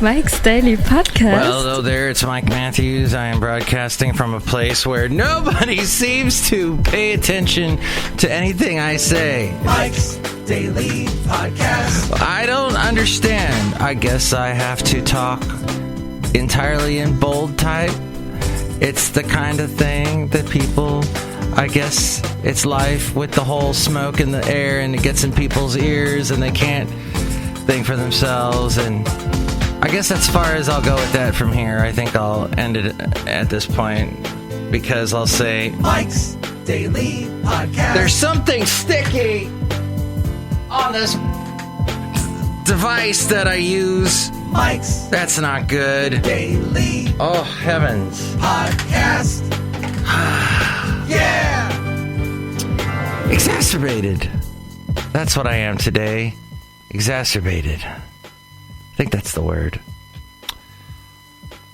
Mike's Daily Podcast. Well, hello there, it's Mike Matthews. I am broadcasting from a place where nobody seems to pay attention to anything I say. Mike's Daily Podcast. I don't understand. I guess I have to talk entirely in bold type. It's the kind of thing that people, I guess it's life with the whole smoke in the air and it gets in people's ears and they can't think for themselves, and I guess that's as far as I'll go with that from here. I think I'll end it at this point because I'll say Mike's Daily Podcast. There's something sticky on this device that I use. Mike's That's not good. Daily Oh, heavens. Podcast. Yeah! Exacerbated. That's what I am today. Exacerbated. I think that's the word.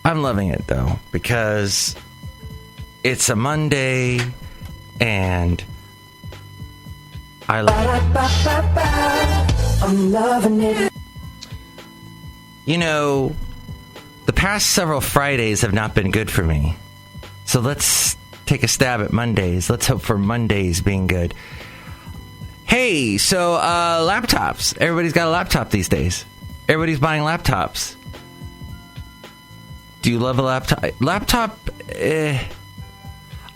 I'm loving it, though, because it's a Monday, and I I'm loving it. You know, the past several Fridays have not been good for me. So let's take a stab at Mondays. Let's hope for Mondays being good. Hey, so laptops. Everybody's got a laptop these days. Everybody's buying laptops. Do you love a laptop? I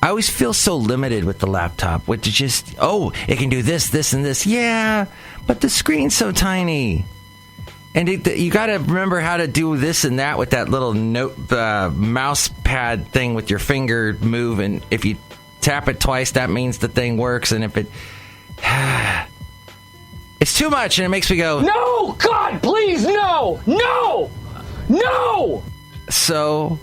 always feel so limited with the laptop. With just, it can do this, this, and this. Yeah, but the screen's so tiny. And you got to remember how to do this and that with that little mouse pad thing with your finger move. And if you tap it twice, that means the thing works. And if it... It's too much, and it makes me go... No! God, please, no! No! No! So,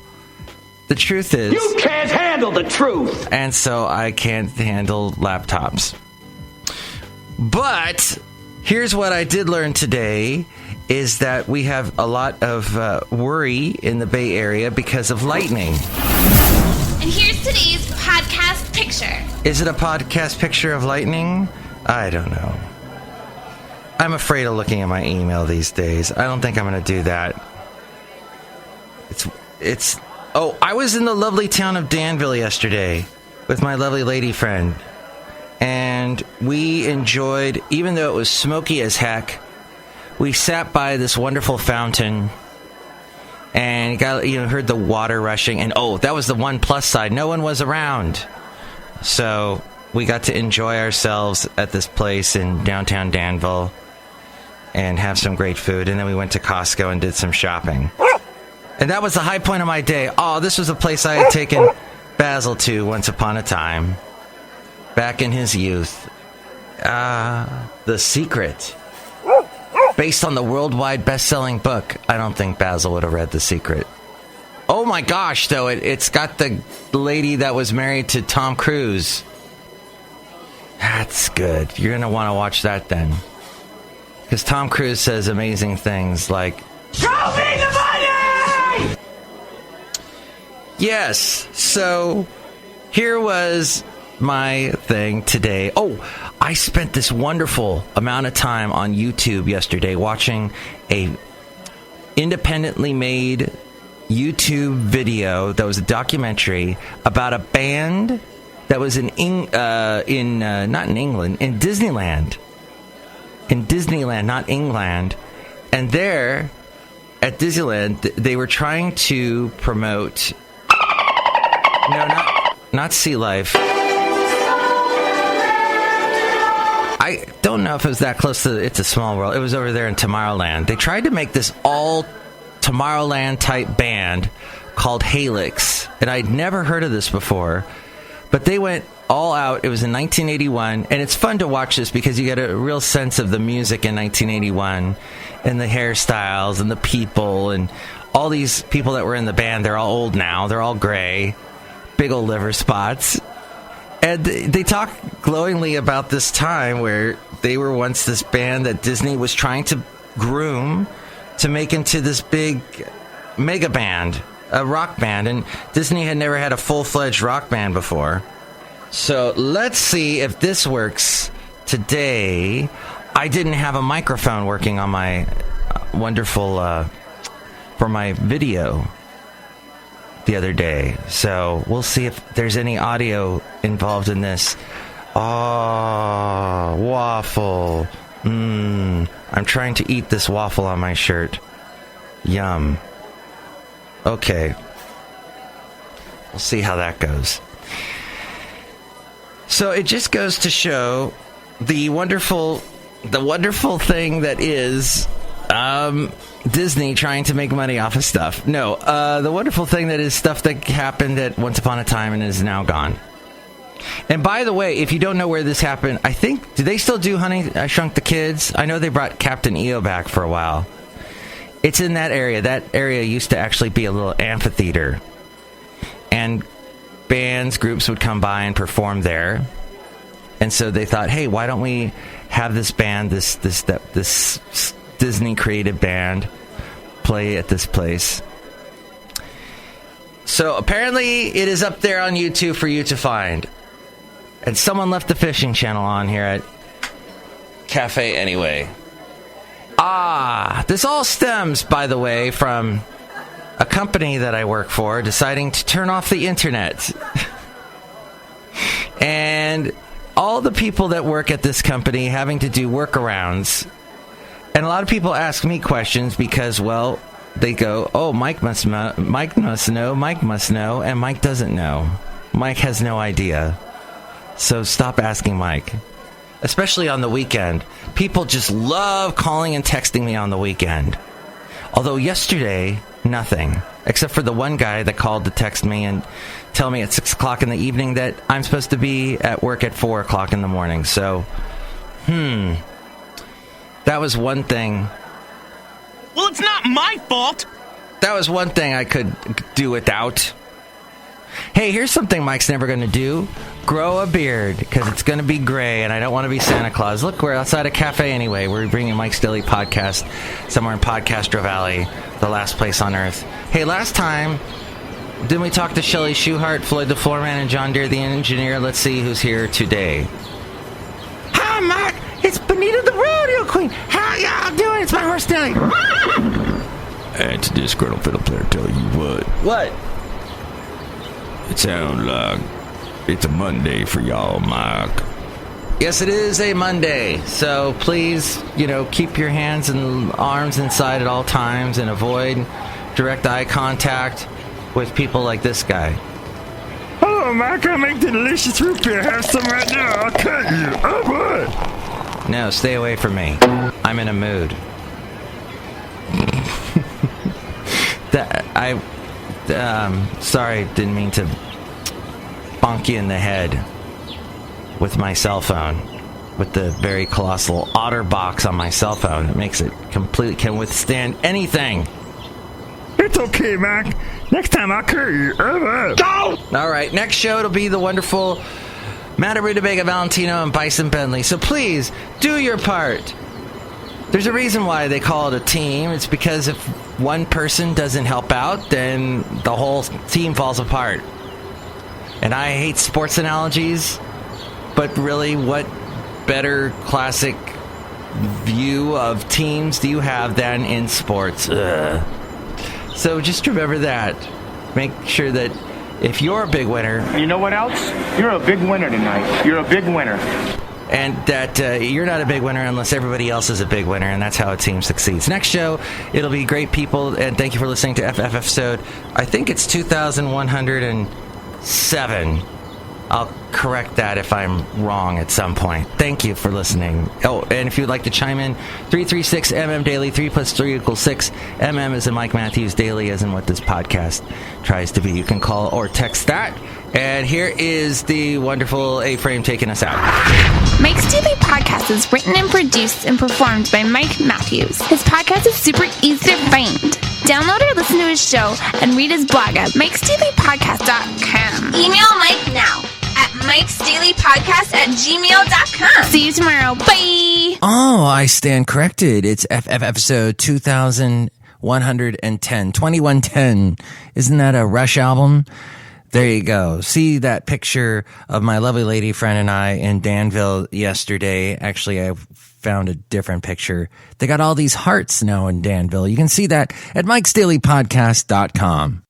the truth is... You can't handle the truth! And so I can't handle laptops. But, here's what I did learn today... is that we have a lot of worry in the Bay Area because of lightning. And here's today's podcast picture. Is it a podcast picture of lightning? I don't know. I'm afraid of looking at my email these days. I don't think I'm going to do that. I was in the lovely town of Danville yesterday with my lovely lady friend. And we enjoyed, even though it was smoky as heck, we sat by this wonderful fountain and heard the water rushing. And that was the one plus side. No one was around. So we got to enjoy ourselves at this place in downtown Danville and have some great food. And then we went to Costco and did some shopping. And that was the high point of my day. This was a place I had taken Basil to once upon a time. Back in his youth. The Secret. Based on the worldwide best-selling book. I don't think Basil would have read The Secret. Oh my gosh, though, it's got the lady that was married to Tom Cruise. That's good. You're going to want to watch that then. Because Tom Cruise says amazing things like, Show me the money! Yes, so here was my thing today. I spent this wonderful amount of time on YouTube yesterday watching a independently made YouTube video that was a documentary about a band that was in not in England, in Disneyland. In Disneyland, not England. And there, at Disneyland, they were trying to promote... No, not Sea Life. I don't know if it was that close to It's a Small World. It was over there in Tomorrowland. They tried to make this all Tomorrowland type band called Helix. And I'd never heard of this before. But they went all out. It was in 1981. And it's fun to watch this because you get a real sense of the music in 1981. And the hairstyles and the people. And all these people that were in the band, they're all old now. They're all gray. Big old liver spots. And they talk glowingly about this time where they were once this band that Disney was trying to groom to make into this big mega band, a rock band. And Disney had never had a full-fledged rock band before. So let's see if this works today. I didn't have a microphone working on my wonderful for my video the other day. So we'll see if there's any audio involved in this. Oh, waffle. I'm trying to eat this waffle on my shirt. Yum. Okay. We'll see how that goes. So it just goes to show the wonderful thing that is Disney trying to make money off of stuff. No, the wonderful thing that is stuff that happened at once upon a time and is now gone. And by the way, if you don't know where this happened, I think, do they still do Honey, I Shrunk the Kids? I know they brought Captain EO back for a while. It's in that area. That area used to actually be a little amphitheater. And bands, groups would come by and perform there. And so they thought, hey, why don't we have this band, this Disney created band, play at this place. So apparently it is up there on YouTube for you to find. And someone left the fishing channel on here at Cafe Anyway. This all stems, by the way, from a company that I work for deciding to turn off the internet. And all the people that work at this company having to do workarounds. And a lot of people ask me questions because, well, they go, oh, Mike must know, and Mike doesn't know. Mike has no idea. So stop asking Mike. Especially on the weekend. People just love calling and texting me on the weekend. Although yesterday, nothing. Except for the one guy that called to text me and tell me at 6 o'clock in the evening that I'm supposed to be at work at 4 o'clock in the morning. So, that was one thing. Well, it's not my fault. That was one thing I could do without. Hey, here's something Mike's never going to do. Grow a beard, because it's going to be gray, and I don't want to be Santa Claus. Look, we're outside a cafe anyway. We're bringing Mike's Daily Podcast somewhere in Podcastro Valley, the last place on earth. Hey, last time, didn't we talk to Shelley Schuhart, Floyd the Floorman, and John Deere the Engineer? Let's see who's here today. Hi, Mike. It's Benita the Rodeo Queen. How y'all doing? It's my horse, Nelly. And to Disgruntled Fiddle Player, tell you what. What? It sounds like it's a Monday for y'all, Mike. Yes, it is a Monday. So please, keep your hands and arms inside at all times and avoid direct eye contact with people like this guy. Hello, Mike. I make the delicious root beer. Have some right now. I'll cut you. Oh, boy. No, stay away from me. I'm in a mood. Sorry, didn't mean to bonk you in the head with my cell phone, with the very colossal otter box on my cell phone. It makes it completely, can withstand anything. It's okay, Mike. Next time I'll cut you. Go! All right, next show it'll be the wonderful Madame Rootabega, Valentino, and Bison Bentley. So please, do your part. There's a reason why they call it a team. It's because if one person doesn't help out, then the whole team falls apart. And I hate sports analogies, but really, what better classic view of teams do you have than in sports? Ugh. So just remember that. Make sure that if you're a big winner... You know what else? You're a big winner tonight. You're a big winner. And that you're not a big winner unless everybody else is a big winner, and that's how a team succeeds. Next show, it'll be great people, and thank you for listening to FF episode. I think it's 2107. I'll correct that if I'm wrong at some point. Thank you for listening. Oh, and if you'd like to chime in, 336MM Daily, 3 plus 3 equals 6. MM is in Mike Matthews, Daily as in what this podcast tries to be. You can call or text that. And here is the wonderful A-Frame taking us out. Mike's Daily Podcast is written and produced and performed by Mike Matthews. His podcast is super easy to find. Download or listen to his show and read his blog at MikesDailyPodcast.com. Email Mike now at MikesDailyPodcast@gmail.com. See you tomorrow. Bye! Oh, I stand corrected. It's FF episode 2110. 2110. Isn't that a Rush album? There you go. See that picture of my lovely lady friend and I in Danville yesterday. Actually, I found a different picture. They got all these hearts now in Danville. You can see that at MikesDailyPodcast.com.